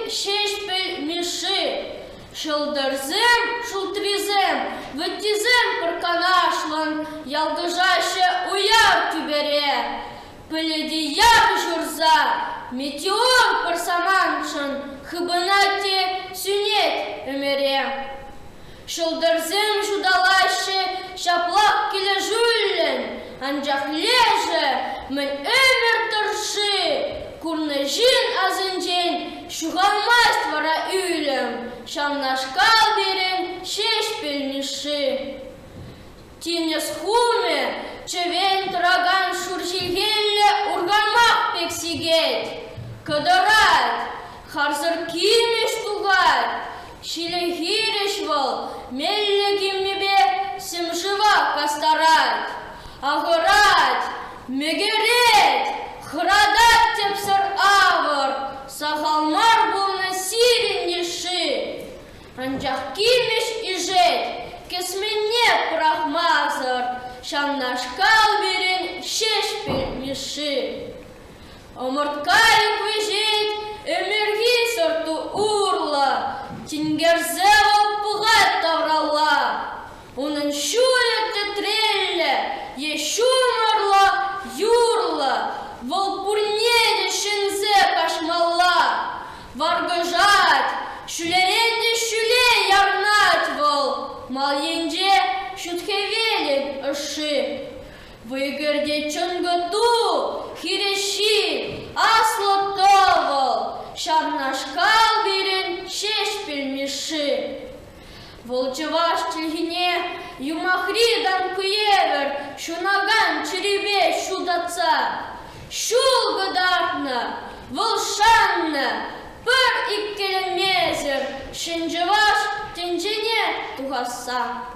шешпел миши. Шылдырзым, шултвизым, віттізім пырканашлан, ялгыжашы уяр түбере. Піледі яп жұрза, метеор пырсаманшын, хыбынате сүнет өмере. Шылдырзым жудалашы, шаплақ келе жүлін, анжақ лежі, мен өмір тұршы. Курны жин азынжен, шуғалмаст вара үйлім, шамнашкал берен шешпел миши. Тинес хуме, чевен тұраган шуржигелле ургамақ пексигет. Кыдырат, харзыр кимеш тугат, шилегиреш вол, мелле киммебе сімжыва кастарат. Ағырат, мегерет, храдат тепсір авыр, сағалмар болны сирен неші. Анжақ кимеш ижет, кесменне пырахмазыр, шамнашкал берен шешпел миши. Омырткайық вежет, өміргі сұрту урла, тингерзе ол пұғат таврала. Оның шуетті трелле, ешумырла, юрла, вол пурнеде шынзе кашмалла. Варгыжат, шүлеренде шүле ярнат вол, мал енже шүтхевелен ұшы. Выгырде чонгыту, хиреши, аслы товол, шамнашкал берен шешпел миши. Волчеваш тілгіне юмахридан күйевер, шунаган черебе шудаца. Шул гыдартна, волшанна, пыр иккелемезер, шынжеваш тенжене туғаса.